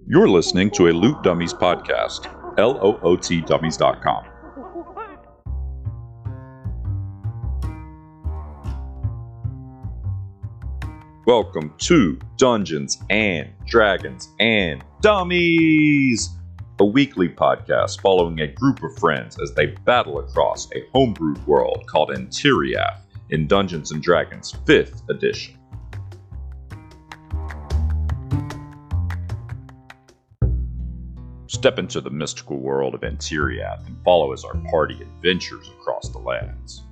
You're listening to a Loot Dummies podcast, LOOTdummies.com. Welcome to Dungeons and Dragons and Dummies, a weekly podcast following a group of friends as they battle across a homebrewed world called Antiriath in Dungeons and Dragons 5th edition. Step into the mystical world of Antiriath and follow as our party adventures across the lands.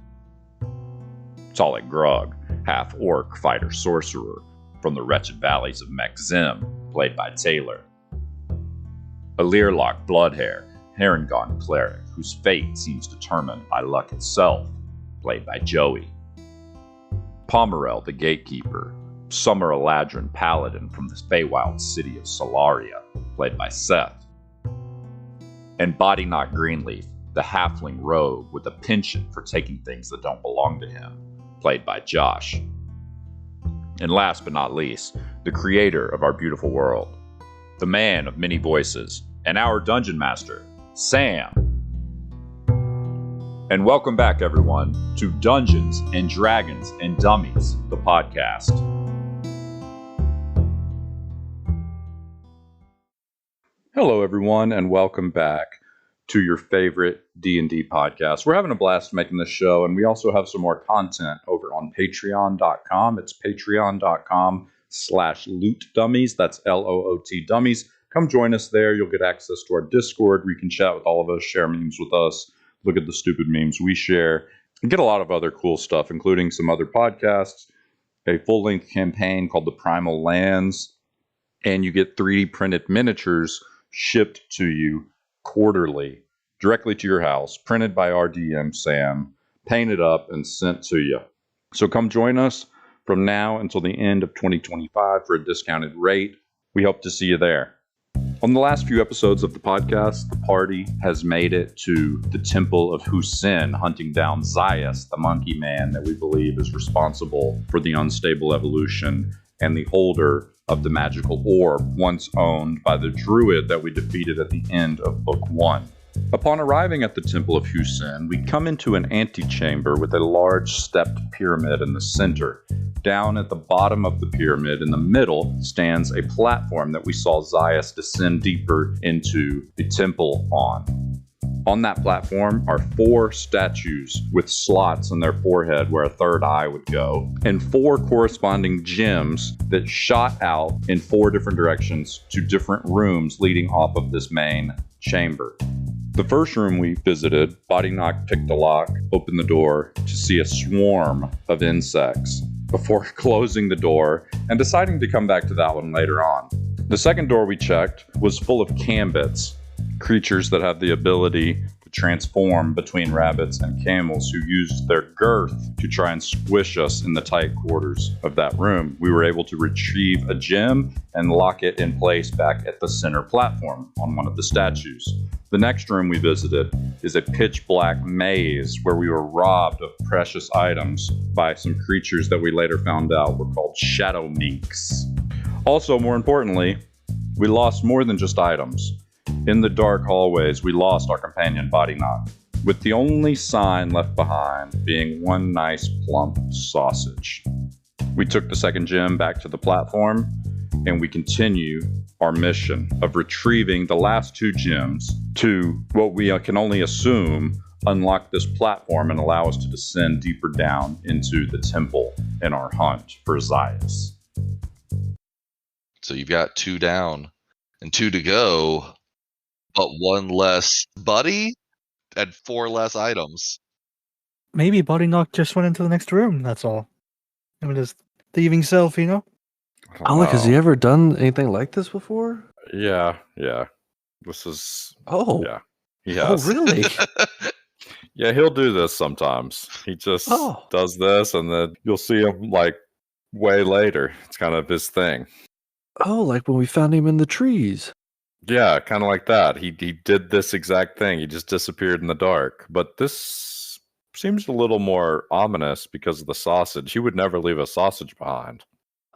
Talik Grug, half-orc fighter-sorcerer from the wretched valleys of Mek'Zim, played by Taylor. A Learlock Bloodhair, Harengon cleric whose fate seems determined by luck itself, played by Joey. Pomerel the Gatekeeper, Summer Eladrin paladin from the Feywild city of Solaria, played by Seth. And Bodyknock Greenleaf, the halfling rogue with a penchant for taking things that don't belong to him, played by Josh. And last but not least, the creator of our beautiful world, the man of many voices, and our dungeon master, Sam. And welcome back, everyone, to Dungeons and Dragons and Dummies, the podcast. Hello, everyone, and welcome back to your favorite D&D podcast. We're having a blast making this show, and we also have some more content over on patreon.com. It's patreon.com/lootdummies. That's LOOT dummies. Come join us there. You'll get access to our Discord where you can chat with all of us, share memes with us, look at the stupid memes we share, and get a lot of other cool stuff, including some other podcasts, a full-length campaign called The Primal Lands, and you get 3D printed miniatures shipped to you quarterly, directly to your house, printed by our DM, Sam, painted up and sent to you. So come join us from now until the end of 2025 for a discounted rate. We hope to see you there. On the last few episodes of the podcast, the party has made it to the Temple of Husin, hunting down Zaius, the monkey man that we believe is responsible for the unstable evolution and the holder of the magical orb once owned by the druid that we defeated at the end of Book 1. Upon arriving at the Temple of Husin, we come into an antechamber with a large stepped pyramid in the center. Down at the bottom of the pyramid in the middle stands a platform that we saw Zaius descend deeper into the temple on. On that platform are 4 statues with slots in their forehead where a third eye would go, and 4 corresponding gems that shot out in 4 different directions to different rooms leading off of this main chamber. The first room we visited, Bodyknock picked a lock, opened the door to see a swarm of insects before closing the door and deciding to come back to that one later on. The second door we checked was full of Cambits, creatures that have the ability to transform between rabbits and camels who used their girth to try and squish us in the tight quarters of that room. We were able to retrieve a gem and lock it in place back at the center platform on one of the statues. The next room we visited is a pitch black maze where we were robbed of precious items by some creatures that we later found out were called shadow minks. Also, more importantly, we lost more than just items. In the dark hallways, we lost our companion Bodyknock, with the only sign left behind being one nice plump sausage. We took the second gem back to the platform, and we continue our mission of retrieving the last 2 gems to what we can only assume unlock this platform and allow us to descend deeper down into the temple in our hunt for Zaius. So you've got 2 down and 2 to go. But 1 less buddy and 4 less items. Maybe Bodyknock just went into the next room, that's all. I mean, his thieving self, you know? Alec, has he ever done anything like this before? Yeah. This is... Oh. Yeah. Yes. Oh, really? Yeah, he'll do this sometimes. He just does this, and then you'll see him, like, way later. It's kind of his thing. Oh, like when we found him in the trees. Yeah, kind of like that. He did this exact thing. He just disappeared in the dark. But this seems a little more ominous because of the sausage. He would never leave a sausage behind.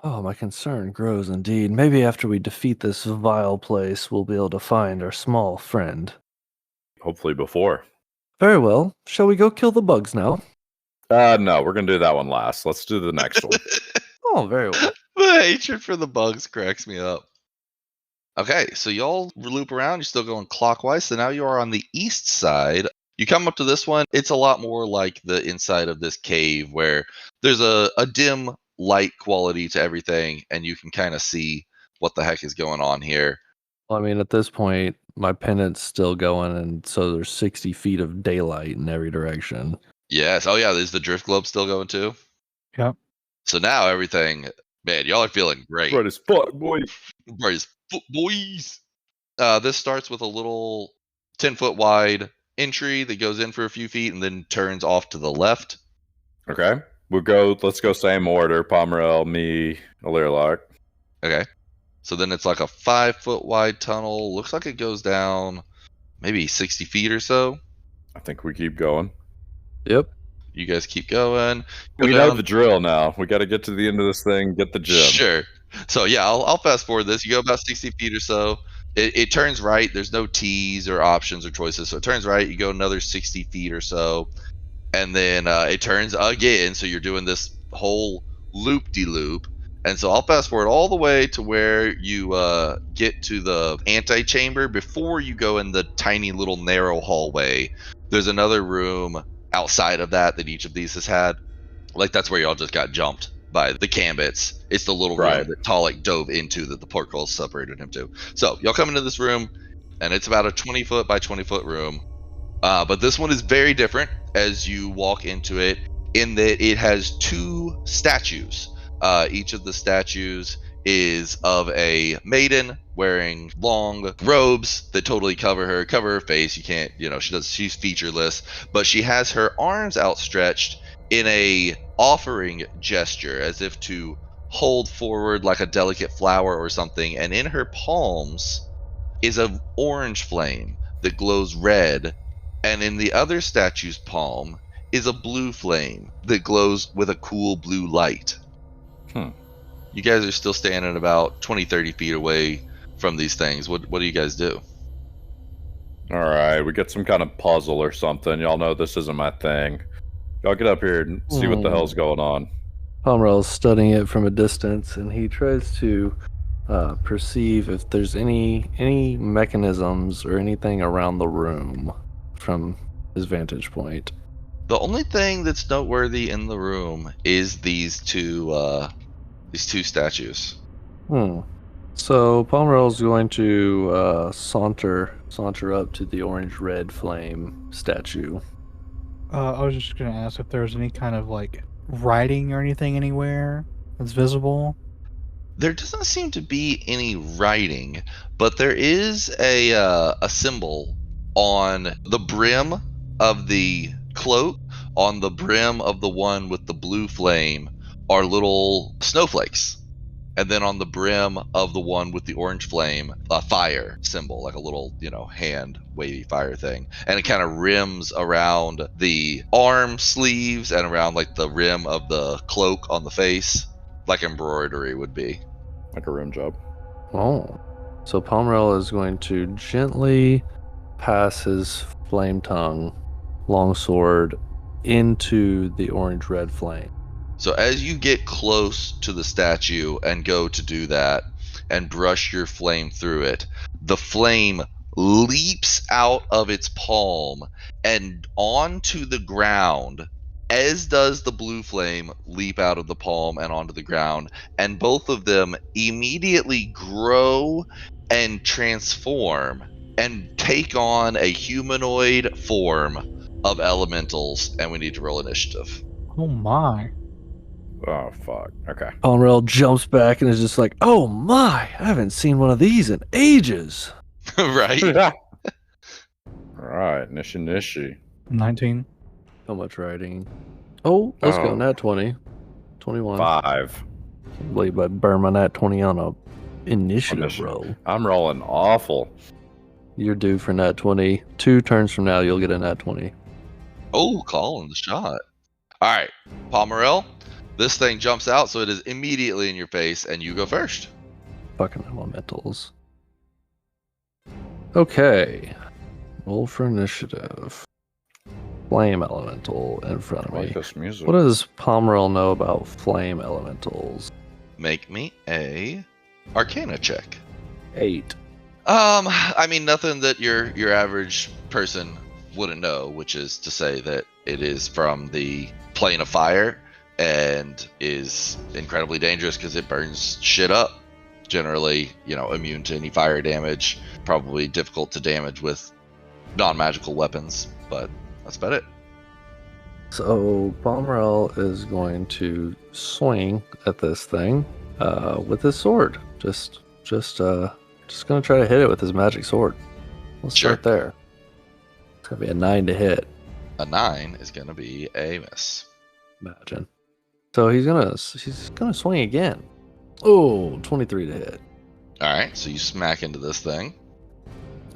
Oh, my concern grows indeed. Maybe after we defeat this vile place, we'll be able to find our small friend. Hopefully before. Very well. Shall we go kill the bugs now? No, we're gonna do that one last. Let's do the next one. Oh, very well. The hatred for the bugs cracks me up. Okay, so y'all loop around. You're still going clockwise. So now you are on the east side. You come up to this one. It's a lot more like the inside of this cave where there's a dim light quality to everything, and you can kind of see what the heck is going on here. Well, I mean, at this point, my pennant's still going, and so there's 60 feet of daylight in every direction. Yes. Oh, yeah. Is the drift globe still going too? Yep. So now everything, man, y'all are feeling great. Right as fuck, boy. Bright as foot, boys. This starts with a little 10-foot wide entry that goes in for a few feet and then turns off to the left. Okay. Let's go same order. Pomerel, me, Alirlock. Okay. So then it's like a 5-foot wide tunnel. Looks like it goes down maybe 60 feet or so. I think we keep going. Yep. You guys keep going. We know the drill now. We got to get to the end of this thing, get the gem. Sure. So yeah, I'll fast forward this. You go about 60 feet or so. It turns right. There's no T's or options or choices. So it turns right. You go another 60 feet or so. And then it turns again. So you're doing this whole loop-de-loop. And so I'll fast forward all the way to where you get to the antechamber. Before you go in the tiny little narrow hallway, there's another room outside of that each of these has had. Like that's where y'all just got jumped by the Gambits. It's the little room that Talik dove into that the portcullis separated him to. So y'all come into this room, and it's about a 20-foot by 20-foot room. But this one is very different as you walk into it, in that it has 2 statues. Each of the statues is of a maiden wearing long robes that totally cover her face. You can't, she's featureless, but she has her arms outstretched in a offering gesture as if to hold forward like a delicate flower or something. And in her palms is an orange flame that glows red. And in the other statue's palm is a blue flame that glows with a cool blue light. You guys are still standing about 20-30 feet away from these things. What do you guys do? All right, we get some kind of puzzle or something. Y'all know this isn't my thing. Y'all get up here and see what the hell's going on. Pomerel's studying it from a distance, and he tries to perceive if there's any mechanisms or anything around the room from his vantage point. The only thing that's noteworthy in the room is these two statues. So Pomerel's going to saunter up to the orange-red flame statue. I was just going to ask if there was any kind of like writing or anything anywhere that's visible. There doesn't seem to be any writing, but there is a symbol on the brim of the cloak. On the brim of the one with the blue flame are little snowflakes. And then on the brim of the one with the orange flame, a fire symbol, like a little, hand wavy fire thing. And it kind of rims around the arm sleeves and around like the rim of the cloak on the face, like embroidery would be. Like a rim job. Oh. So Pomerel is going to gently pass his flame tongue longsword into the orange-red flame. So as you get close to the statue and go to do that and brush your flame through it, the flame leaps out of its palm and onto the ground, as does the blue flame leap out of the palm and onto the ground, and both of them immediately grow and transform and take on a humanoid form of elementals, and we need to roll initiative. Oh my. Oh, fuck. Okay. Pomerel jumps back and is just like, oh my, I haven't seen one of these in ages. Right? Alright, Nishi. 19. How much writing? Oh, let's go. Nat 20. 21. 5. Can't believe I burned my Nat 20 on a initiative roll. I'm rolling awful. You're due for Nat 20. 2 turns from now, you'll get a Nat 20. Oh, calling the shot. All right, Pomerel, This thing jumps out, so it is immediately in your face, and you go first. Fucking elementals. Okay. Roll for initiative. Flame elemental in front of I like me. this music. What does Pomerel know about flame elementals? Make me a Arcana check. 8. I mean, nothing that your average person wouldn't know, which is to say that it is from the plane of fire and is incredibly dangerous because it burns shit up. Generally, immune to any fire damage. Probably difficult to damage with non-magical weapons, but that's about it. So Pomerel is going to swing at this thing with his sword. Just gonna try to hit it with his magic sword. Let's Sure. start there. It's gonna be a 9 to hit. A 9 is going to be a miss. Imagine. So he's gonna swing again. Oh, 23 to hit. All right, so you smack into this thing.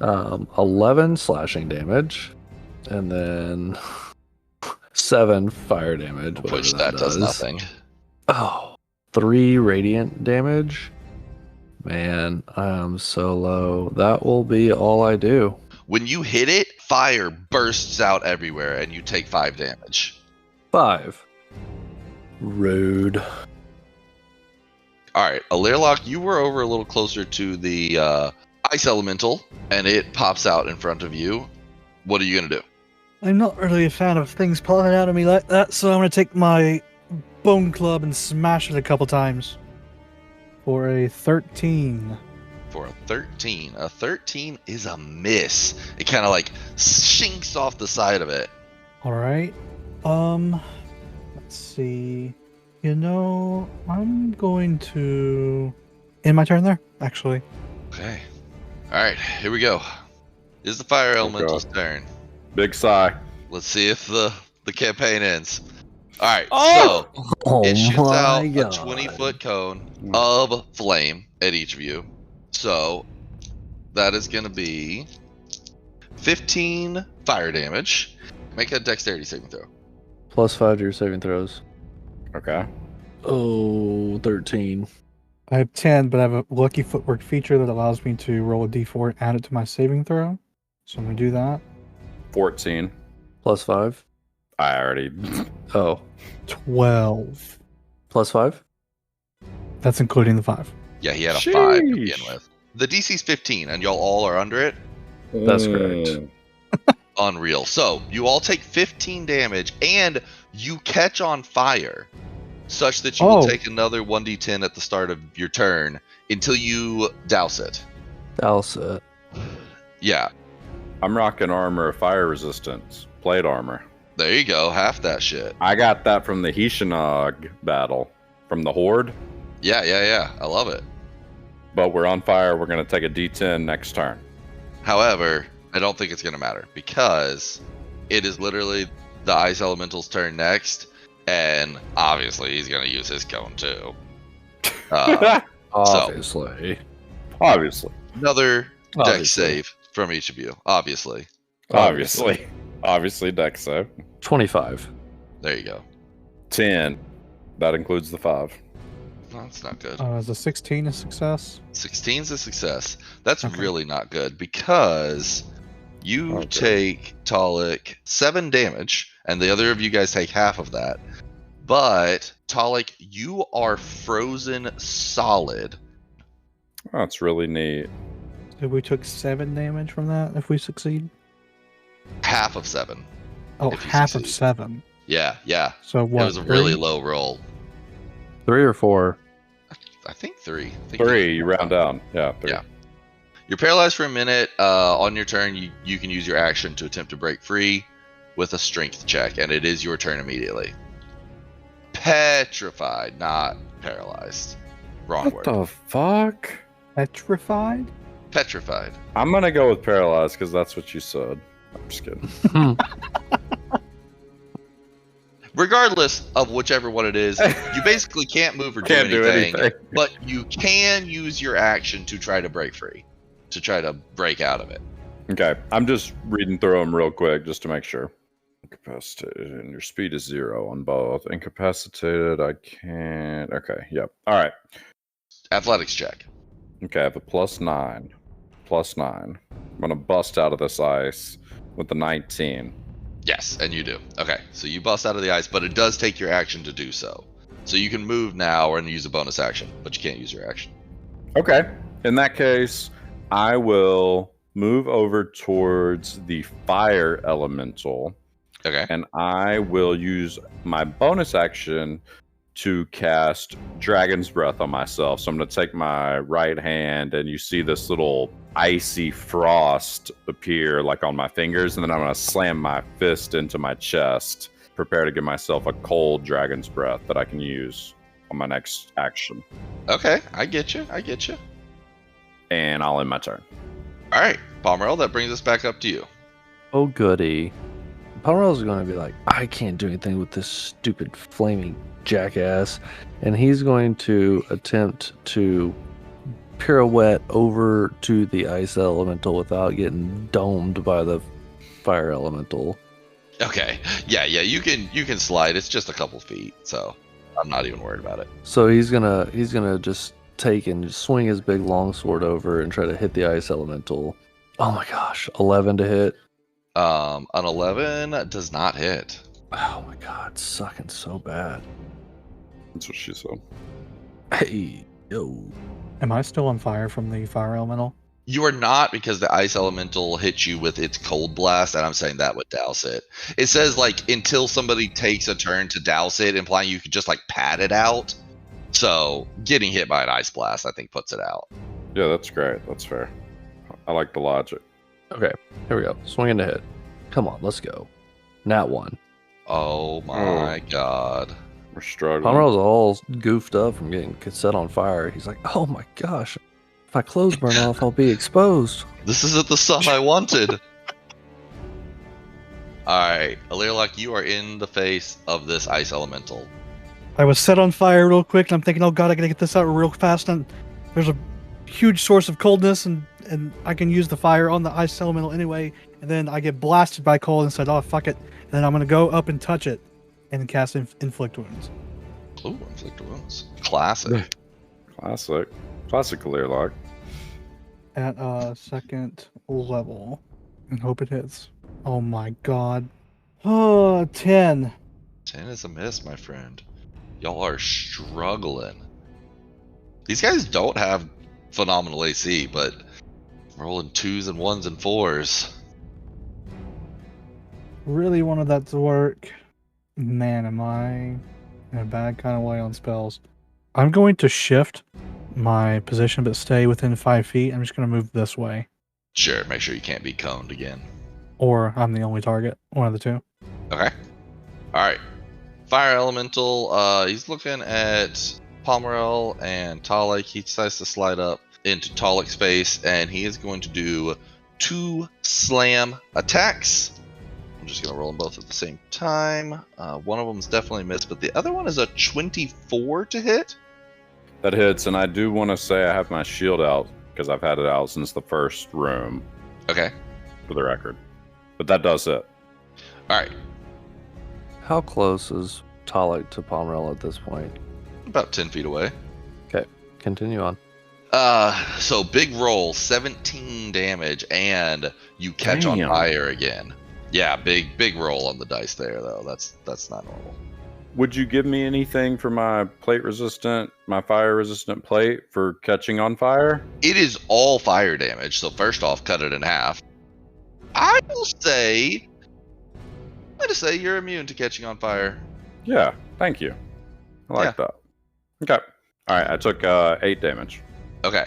11 slashing damage, and then 7 fire damage. Which whatever that does nothing. Oh, 3 radiant damage. Man, I am so low. That will be all I do. When you hit it, fire bursts out everywhere, and you take 5 damage. 5. Rude. All right, Alirlock, you were over a little closer to the ice elemental, and it pops out in front of you. What are you gonna do? I'm not really a fan of things popping out of me like that, so I'm going to take my bone club and smash it a couple times. For a 13. For a 13. A 13 is a miss. It kind of like shinks off the side of it. Alright. Let's see. I'm going to end my turn there, actually. Okay. All right, here we go. It's the fire elemental's turn. Big sigh. Let's see if the campaign ends. All right, Oh! Oh it shoots out my a god. 20-foot cone of flame at each of you. So that is going to be 15 fire damage. Make a dexterity saving throw. +5 to your saving throws. Okay. Oh, 13. I have 10, but I have a lucky footwork feature that allows me to roll a d4 and add it to my saving throw. So I'm going to do that. 14. +5. I already. Oh, 12. +5. That's including the 5. Yeah, he had a 5 to begin Sheesh. with. The DC's 15, and y'all all are under it. That's correct. Unreal. So you all take 15 damage, and you catch on fire, such that you will Oh. take another 1d10 at the start of your turn until you douse it. Douse it. Yeah, I'm rocking armor of fire resistance. Plate armor. there you go. Half that shit. I got that from the Hishinog battle. From the Horde. Yeah. I love it. But we're on fire. We're going to take a D10 next turn. However, I don't think it's going to matter because it is literally the ice elemental's turn next, and obviously he's going to use his cone too. Obviously. Obviously. Another dex Obviously. save from each of you, obviously. Obviously, dex save. 25. There you go. 10. That includes the 5. No, that's not good. Is a 16 a success? 16's a success. That's Okay. really not good because you Okay. take Talik 7 damage, and the other of you guys take half of that. But Talik, you are frozen solid. That's really neat. So we took 7 damage from that if we succeed? Half of 7. Oh, If you half of succeed. 7. Yeah. So what? It was a really 3? low roll. 3 or 4? I think 3. I think 3. You round down. Yeah, 3. Yeah. You're paralyzed for a minute. On your turn, you can use your action to attempt to break free with a strength check, and it is your turn immediately. Petrified, not paralyzed. Wrong What word. the fuck? Petrified? Petrified. I'm going to go with paralyzed because that's what you said. I'm just kidding. Regardless of whichever one it is, you basically can't move or Can't do do anything, anything. but you can use your action to try to break free, to try to break out of it. Okay. I'm just reading through them real quick just to make sure. Incapacitated, and your speed is 0 on both. Incapacitated, I can't. Okay, yep. All right. Athletics check. Okay, I have a +9. +9. I'm gonna bust out of this ice with the 19. Yes, and you do. Okay, so you bust out of the ice, but it does take your action to do so. So you can move now and use a bonus action, but you can't use your action. Okay. In that case, I will move over towards the fire elemental, Okay. and I will use my bonus action to cast Dragon's Breath on myself. So I'm going to take my right hand, and you see this little icy frost appear like on my fingers, and then I'm going to slam my fist into my chest, prepare to give myself a cold Dragon's Breath that I can use on my next action. Okay, I get you. I get you. And I'll end my turn. All right, Pomerel, that brings us back up to you. Oh, goody. Pomerel's going to be like, I can't do anything with this stupid flaming jackass. And he's going to attempt to pirouette over to the ice elemental without getting domed by the fire elemental. Okay. Yeah, you can slide. It's just a couple feet, so I'm not even worried about it. So he's gonna just take and just swing his big long sword over and try to hit the ice elemental. Oh my gosh, 11 to hit. An 11 does not hit. Oh my god, sucking so bad. That's what she said. Hey, yo. Am I still on fire from the fire elemental? You are not, because the ice elemental hits you with its cold blast, and I'm saying that would douse it. It says like until somebody takes a turn to douse it, implying you could just like pat it out. So getting hit by an ice blast, I think, puts it out. Yeah, that's great. That's fair. I like the logic. Okay, here we go. Swinging to hit. Come on, let's go. Nat 1. Oh my god. We're struggling. Pomerel's all goofed up from getting set on fire. He's like, oh my gosh. If my clothes burn off, I'll be exposed. This isn't the sun I wanted. Alright, Alirlock, you are in the face of this ice elemental. I was set on fire real quick, and I'm thinking, oh god, I gotta get this out real fast. And there's a huge source of coldness, and I can use the fire on the ice elemental anyway. And then I get blasted by cold and said, oh, fuck it. And then I'm gonna go up and touch it and cast Inflict Wounds. Ooh, inflict wounds. Classic. Classic Alirlock. At second level. And hope it hits. Oh my god. Oh, 10. 10 is a miss, my friend. Y'all are struggling. These guys don't have phenomenal AC, but rolling 2s and 1s and 4s. Really wanted that to work. Man, am I in a bad kind of way on spells. I'm going to shift my position, but stay within 5 feet. I'm just going to move this way. Sure, make sure you can't be coned again. Or I'm the only target. One of the two. Okay. Alright. Fire Elemental, he's looking at Pomerel and Talik. He decides to slide up into Talik's face, and he is going to do 2 slam attacks. I'm just going to roll them both at the same time. One of them is definitely missed, but the other one is a 24 to hit. That hits, and I do want to say I have my shield out because I've had it out since the first room, Okay. for the record. But that does it. Alright. How close is Talik to Pomerel at this point? About 10 feet away. Continue on. So big roll, 17 damage, and you catch on Damn. fire again. Yeah, big roll on the dice there, though. That's not normal. Would you give me anything for my fire resistant plate for catching on fire? It is all fire damage, so first off, cut it in half. I'm gonna say you're immune to catching on fire. Yeah, thank you. I like that. Okay. Alright, I took 8 damage. Okay.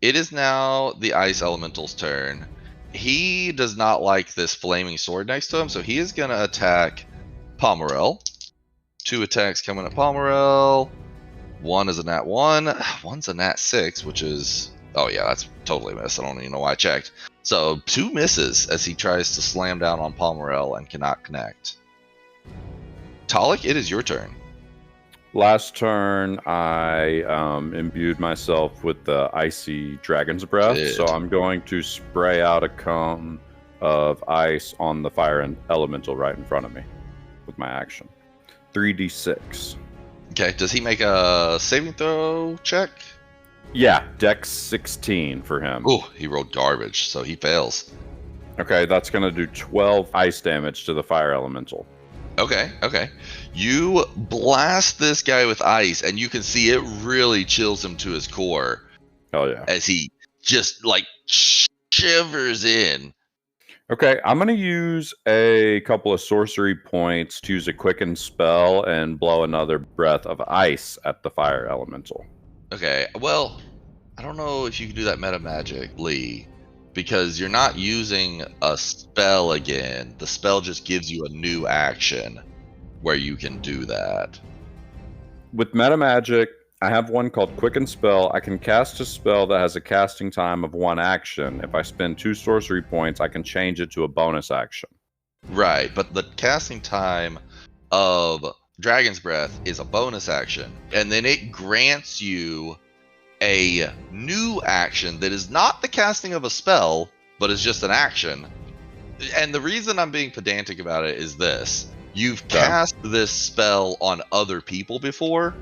It is now the Ice Elemental's turn. He does not like this flaming sword next to him, so he is gonna attack Pomerel. 2 attacks coming at Pomerel. 1 is a nat 1. 1's a nat 6, which is... Oh yeah, that's totally missed. I don't even know why I checked. So 2 misses as he tries to slam down on Pomerel and cannot connect. Talik, it is your turn. Last turn, I imbued myself with the icy dragon's breath, Did. so I'm going to spray out a cone of ice on the fire and elemental right in front of me with my action. 3d6. Okay, does he make a saving throw check? Yeah, Dex 16 for him. Ooh, he rolled garbage, so he fails. Okay, that's going to do 12 ice damage to the fire elemental. Okay. You blast this guy with ice, and you can see it really chills him to his core Hell yeah. as he just like shivers in. Okay, I'm going to use a couple of sorcery points to use a quicken spell and blow another breath of ice at the fire elemental. Okay, well, I don't know if you can do that meta magically, because you're not using a spell again. The spell just gives you a new action where you can do that. With meta magic, I have one called Quicken Spell. I can cast a spell that has a casting time of 1 action. If I spend 2 sorcery points, I can change it to a bonus action. Right, but the casting time of Dragon's Breath is a bonus action, and then it grants you a new action that is not the casting of a spell, but is just an action. And the reason I'm being pedantic about it is this. You've cast this spell on other people before,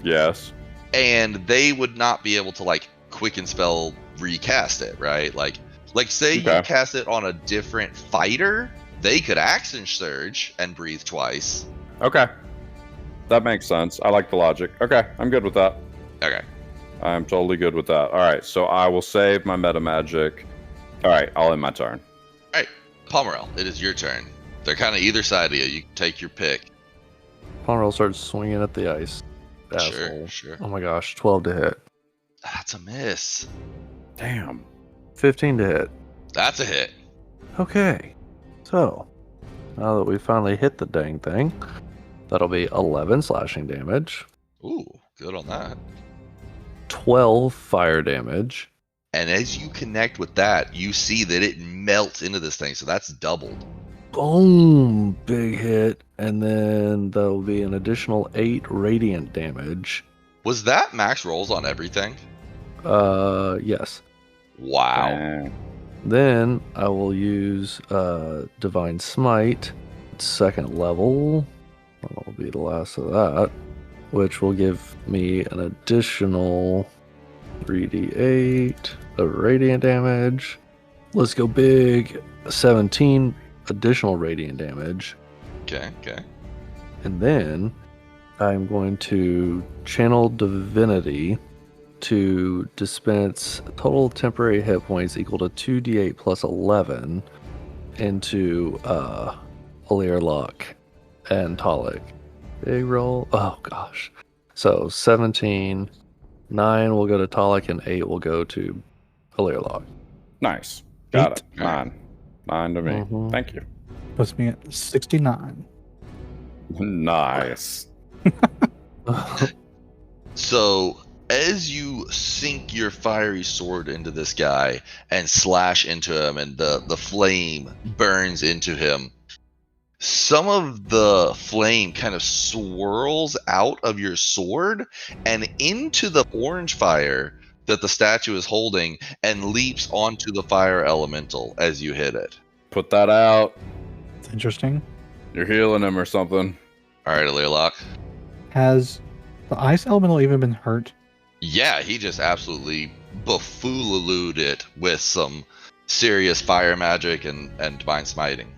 Yes. and they would not be able to like quicken spell recast it, right? Like say you cast it on a different fighter, they could action surge and breathe twice. Okay. That makes sense. I like the logic. Okay, I'm good with that. Okay. I'm totally good with that. All right, so I will save my meta magic. All right, I'll end my turn. All right, Pomerel, it is your turn. They're kind of either side of you. You can take your pick. Pomerel starts swinging at the ice. Asshole. Sure. Oh my gosh, 12 to hit. That's a miss. Damn. 15 to hit. That's a hit. Okay. So, now that we finally hit the dang thing, that'll be 11 slashing damage, Ooh, good on that. 12 fire damage. And as you connect with that, you see that it melts into this thing, so that's doubled. Boom! Big hit. And then there'll be an additional 8 radiant damage. Was that max rolls on everything? Yes. Wow. Then I will use Divine Smite, 2nd level. That'll be the last of that, which will give me an additional 3d8 of radiant damage. Let's go big. 17 additional radiant damage. Okay. And then I'm going to channel Divinity to dispense total temporary hit points equal to 2d8 plus 11 into Alirlock and Talik. Big roll. Oh gosh. So 17, 9 will go to Talik, and 8 will go to Alirlock. Nice. Got 8. it. 9 to me. Mhm. Thank you. Puts me at 69. Nice. So as you sink your fiery sword into this guy and slash into him, and the flame burns into him, some of the flame kind of swirls out of your sword and into the orange fire that the statue is holding, and leaps onto the fire elemental as you hit it. Put that out. It's interesting. You're healing him or something. All right, Alirlock. Has the ice elemental even been hurt? Yeah, he just absolutely buffoolaloed it with some serious fire magic and divine smiting.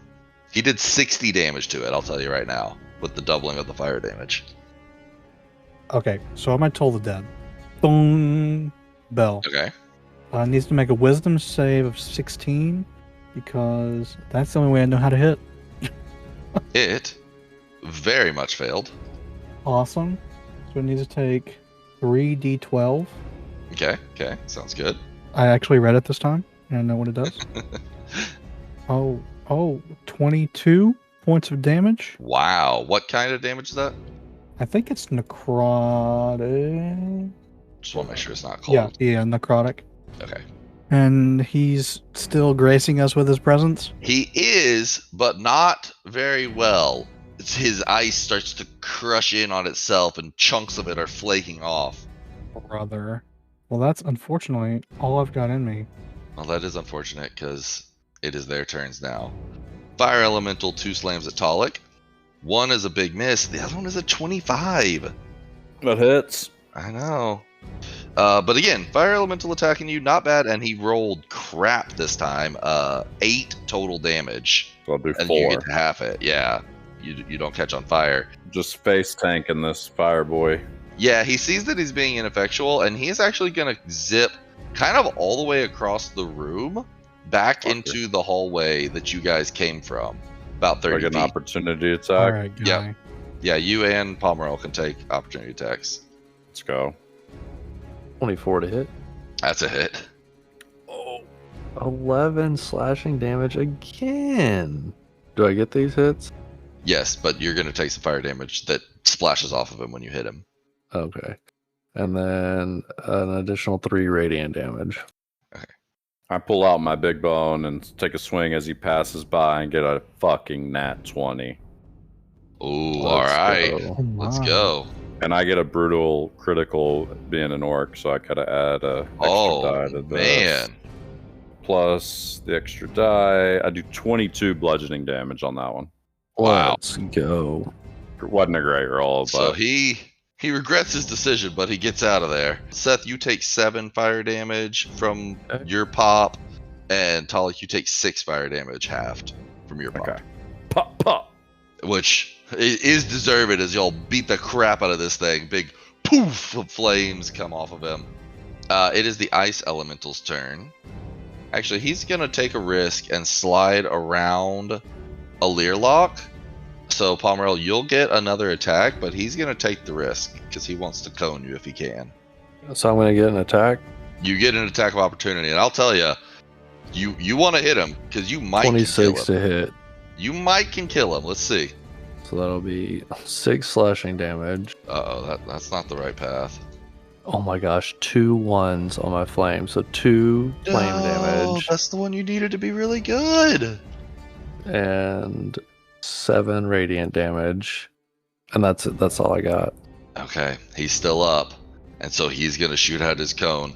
He did 60 damage to it, I'll tell you right now, with the doubling of the fire damage. Okay, so I'm at Toll the Dead. Boom. Bell. Okay. Needs to make a wisdom save of 16 because that's the only way I know how to hit. It very much failed. Awesome. So it needs to take 3d12. Okay, sounds good. I actually read it this time, and I know what it does. Oh, 22 points of damage. Wow, what kind of damage is that? I think it's necrotic. Just want to make sure it's not cold. Yeah, necrotic. Okay. And he's still gracing us with his presence. He is, but not very well. His ice starts to crush in on itself, and chunks of it are flaking off. Brother. Well, that's unfortunately all I've got in me. Well, that is unfortunate, because It is their turns now. Fire Elemental 2 slams at Talik. One is a big miss. The other one is a 25. That hits. I know. But again, Fire Elemental attacking you, not bad. And he rolled crap this time. 8 total damage. So I'll do And 4. you get to half it. Yeah. You don't catch on fire. Just face tanking this fire boy. Yeah, he sees that he's being ineffectual, and he is actually going to zip kind of all the way across the room back into the hallway that you guys came from. About 30 Like an feet. opportunity All attack. right, guy. Yeah. Yeah, you and Pomerol can take opportunity attacks. Let's go. 24 to hit. That's a hit. 11 slashing damage again. Do I get these hits? Yes, but you're going to take some fire damage that splashes off of him when you hit him. Okay. And then an additional 3 radiant damage. I pull out my big bone and take a swing as he passes by and get a fucking nat 20. Ooh, all right. Oh, Let's my. go. And I get a brutal critical being an orc, so I gotta add a extra die to this. Man. Plus the extra die. I do 22 bludgeoning damage on that one. Wow. Let's go. It wasn't a great roll, So but he regrets his decision, but he gets out of there. Seth, you take 7 fire damage from Okay. your pop, and Talik, you take 6 fire damage halved from your pop. okay. Pop, pop. Which is deserved as y'all beat the crap out of this thing. Big poof of flames come off of him. It is the Ice Elemental's turn. Actually, he's going to take a risk and slide around a Learlock. So, Pomerol, you'll get another attack, but he's going to take the risk because he wants to cone you if he can. So I'm going to get an attack. You get an attack of opportunity, and I'll tell you, you want to hit him because you might can kill 26 him. to hit. You might can kill him. Let's see. So that'll be 6 slashing damage. Uh-oh, that's not the right path. Oh my gosh, 2 1s on my flame. So 2 flame damage That's the one you needed to be really good. and 7 radiant damage. And that's it. That's all I got. Okay, he's still up, and so he's gonna shoot out his cone.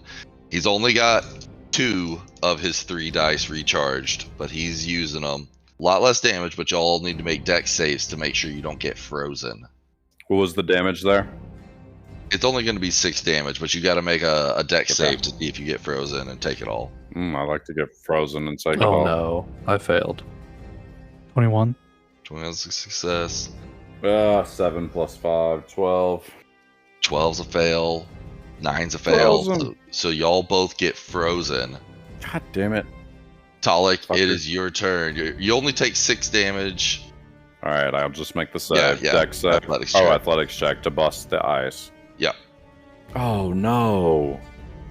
He's only got 2 of his 3 dice recharged, but he's using them. A lot less damage, but y'all need to make dex saves to make sure you don't get frozen. What was the damage there? It's only going to be 6 damage, but you got to make a dex Okay. save to see if you get frozen and take it all. I like to get frozen and take it Oh off. no, I failed. 21. 21's a success. 7 plus 5, 12. 12's a fail. 9's a fail. Frozen. So y'all both get frozen. God damn it. Talik, Fucker. it is your turn. You only take 6 damage. All right, I'll just make the save. Yeah. Dex save. Athletics Oh, check. athletics check to bust the ice. Yep. Oh no.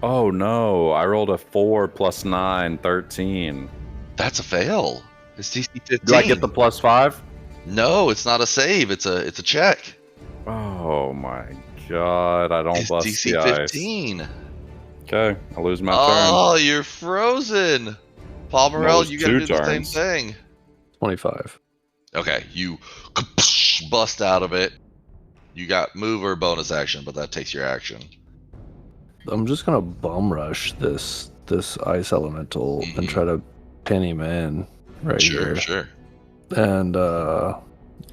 Oh no. I rolled a 4 plus 9, 13. That's a fail. It's DC 15. Do I get the plus 5? No, it's not a save. It's a check. Oh my god. I don't It's bust DC the ice. 15. Okay, I lose my Oh, you're frozen. Palmerell, was you gotta 2 do the same turns. thing. 25. Okay, you bust out of it. You got move or bonus action, but that takes your action. I'm just gonna bum rush this ice elemental Mhm. and try to pin him in right Sure, here. sure. And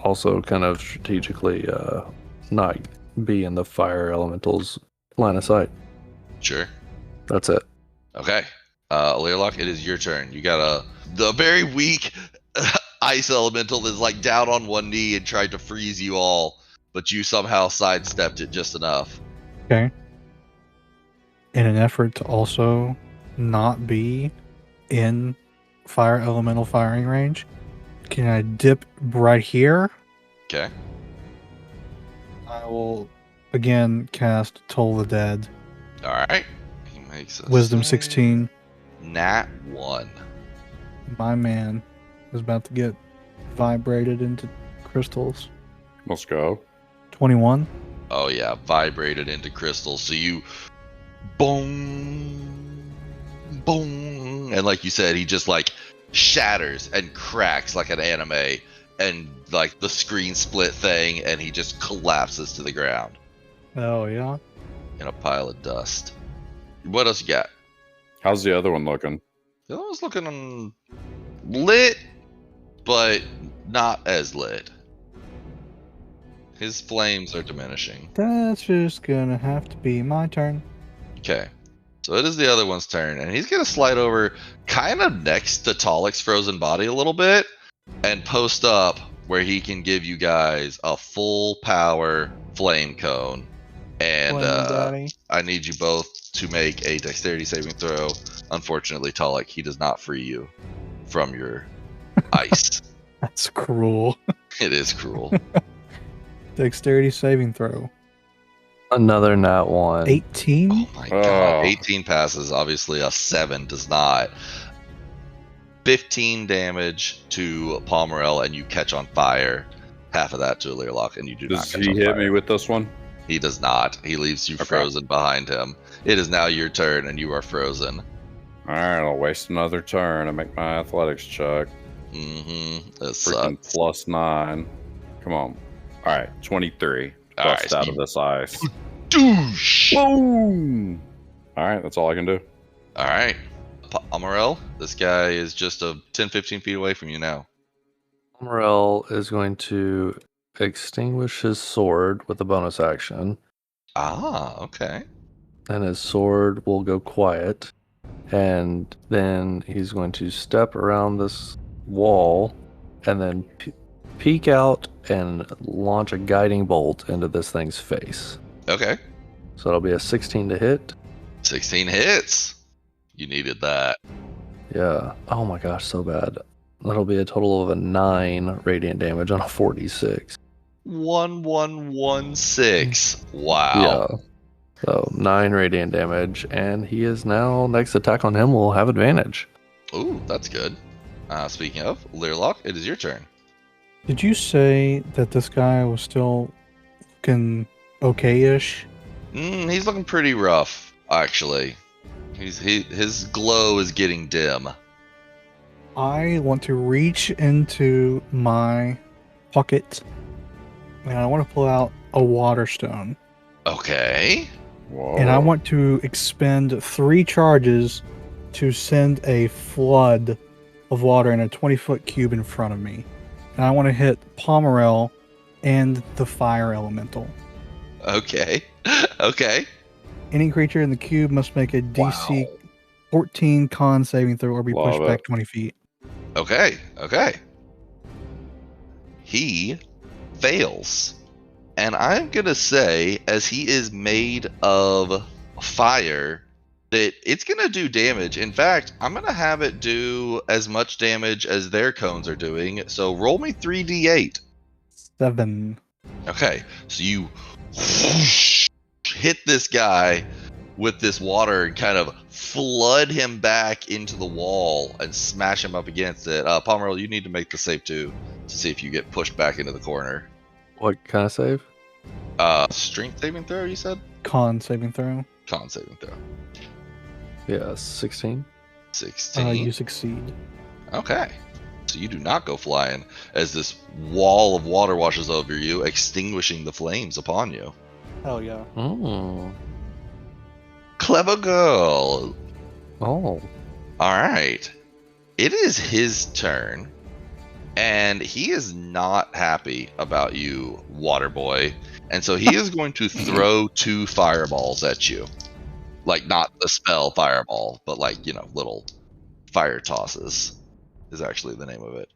also kind of strategically not be in the fire elemental's line of sight. Sure. That's it. Okay. Learlock, it is your turn. You got the very weak ice elemental that's like down on one knee and tried to freeze you all, but you somehow sidestepped it just enough. Okay. In an effort to also not be in fire elemental firing range, can I dip right here? Okay. I will again cast Toll the Dead. All right. He makes a Wisdom save. 16. Nat 1. My man is about to get vibrated into crystals. Let's go. 21. Oh yeah, vibrated into crystals. So you boom, boom, and like you said, he just like shatters and cracks like an anime, and like the screen split thing, and he just collapses to the ground Oh, yeah. in a pile of dust. What else you got? How's the other one looking? The other one's looking lit, but not as lit. His flames are diminishing. That's just gonna have to be my turn. Okay. So it is the other one's turn, and he's gonna slide over kind of next to Talik's frozen body a little bit and post up where he can give you guys a full power flame cone. And Flame Daddy. I need you both to make a dexterity saving throw. Unfortunately, Talik, he does not free you from your ice. That's cruel. It is cruel. Dexterity saving throw. Another nat 1. 18. Oh my god. 18 passes. Obviously, a 7 does not. 15 damage to Pomerel, and you catch on fire. Half of that to Learlock, and you do not Does catch he on hit fire. me with this one? He does not. He leaves you Okay. frozen behind him. It is now your turn, and you are frozen. Alright, I'll waste another turn and make my athletics check. Mm-hmm. It Freaking sucks. +9. Come on. Alright, 23. All Bust right, out so of this ice. Douche! Boom! Alright, that's all I can do. All right. Pomerel, this guy is just 10, 15 feet away from you now. Morel is going to extinguish his sword with a bonus action, Ah, okay. and his sword will go quiet. And then he's going to step around this wall and then peek out and launch a guiding bolt into this thing's face. Okay. So it'll be a 16 to hit. 16 hits. You needed that. Yeah. Oh my gosh, so bad. That'll be a total of a 9 radiant damage on a 46. 1116. Wow. Yeah. So 9 radiant damage, and he is now, next attack on him will have advantage. Ooh, that's good. Speaking of, Learlock, it is your turn. Did you say that this guy was still looking okay-ish? He's looking pretty rough, actually. His glow is getting dim. I want to reach into my pocket and I want to pull out a water stone. Okay. Whoa. And I want to expend 3 charges to send a flood of water in a 20-foot cube in front of me. And I want to hit Pomerel and the fire elemental. Okay. Okay. Any creature in the cube must make a DC 14 con saving throw or be Love pushed it. back 20 feet. Okay. Okay. He fails. And I'm going to say, as he is made of fire, that it's going to do damage. In fact, I'm going to have it do as much damage as their cones are doing. So roll me 3d8. 7. Okay. So you hit this guy with this water and kind of flood him back into the wall and smash him up against it. Pomerel, you need to make the save too to see if you get pushed back into the corner. What kind of save? Strength saving throw, you said? Con saving throw. Con saving throw. Yeah, 16. 16. You succeed. Okay. So you do not go flying as this wall of water washes over you, extinguishing the flames upon you. Hell yeah. Oh. Clever girl. Oh. All right. It is his turn. And he is not happy about you, water boy. And so he is going to throw 2 fireballs at you. Like, not the spell fireball, but like, little fire tosses is actually the name of it.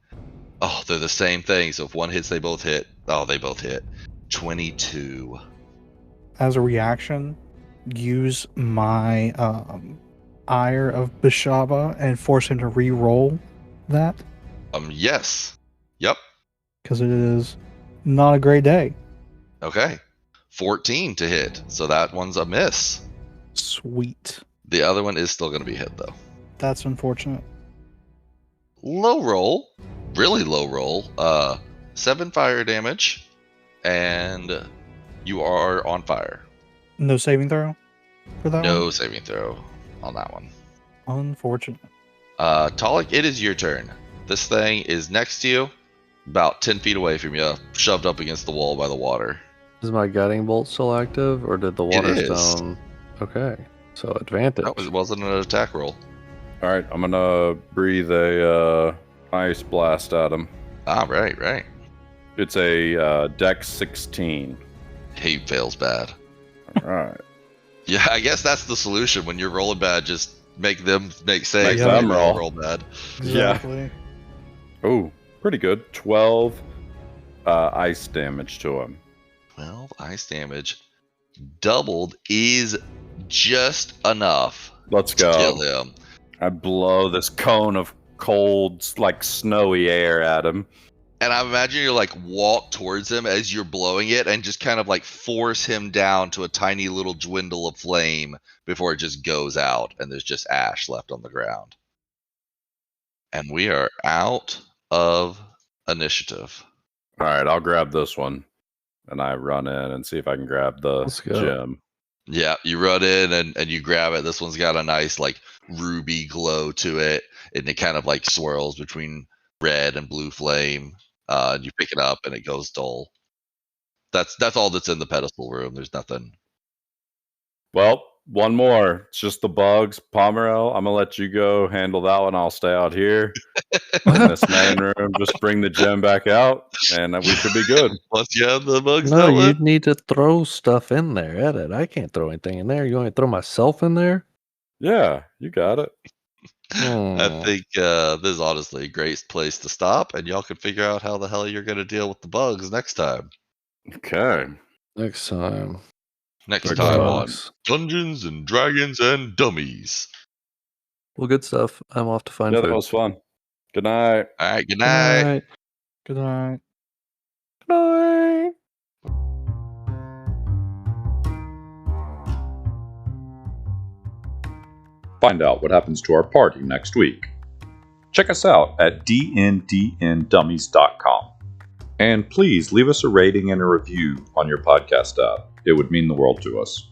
Oh, they're the same thing. So if one hits, they both hit. Oh, they both hit. 22. As a reaction, use my Ire of Bishaba and force him to re-roll that Yes. Yep. because it is not a great day. Okay. 14 to hit. So that one's a miss. Sweet. The other one is still going to be hit, though. That's unfortunate. Low roll. Really low roll. 7 fire damage. And you are on fire. No saving throw for that No one? saving throw on that one. Unfortunate. Talik, it is your turn. This thing is next to you, about 10 feet away from you, shoved up against the wall by the water. Is my guiding bolt still active, or did the water is. stone? Okay, so advantage. That wasn't an attack roll. Alright, I'm gonna breathe a Ice blast at him. Ah, right. It's a Dex 16. He fails bad. All right. Yeah, I guess that's the solution. When you're rolling bad, just make them make saves. Make them and roll. Bad. Exactly. Oh, pretty good. 12 ice damage to him. 12 ice damage. Doubled is just enough Let's to go. kill him. I blow this cone of cold, like snowy air at him. And I imagine you like walk towards him as you're blowing it and just kind of like force him down to a tiny little dwindle of flame before it just goes out and there's just ash left on the ground. And we are out of initiative. All right, I'll grab this one. And I run in and see if I can grab the Let's go. gem. Yeah, you run in and you grab it. This one's got a nice like ruby glow to it, and it kind of like swirls between red and blue flame. You pick it up and it goes dull. That's all that's in the pedestal room. There's nothing. Well, one more. It's just the bugs. Pomerel, I'm going to let you go handle that one. I'll stay out here in this main room. Just bring the gem back out, and we should be good. Once you have the bugs No, dealt you with. need to throw stuff in there. Edit. I can't throw anything in there. You want me to throw myself in there? Yeah, you got it. I think this is honestly a great place to stop, and y'all can figure out how the hell you're going to deal with the bugs next time. Okay. Next time. Next Big time bugs. on Dungeons and Dragons and Dummies. Well, good stuff. I'm off to find Yeah, food. that was fun. Good night. All right, good Good night. night. Good night. Good night. Find out what happens to our party next week. Check us out at dndndummies.com. And please leave us a rating and a review on your podcast app. It would mean the world to us.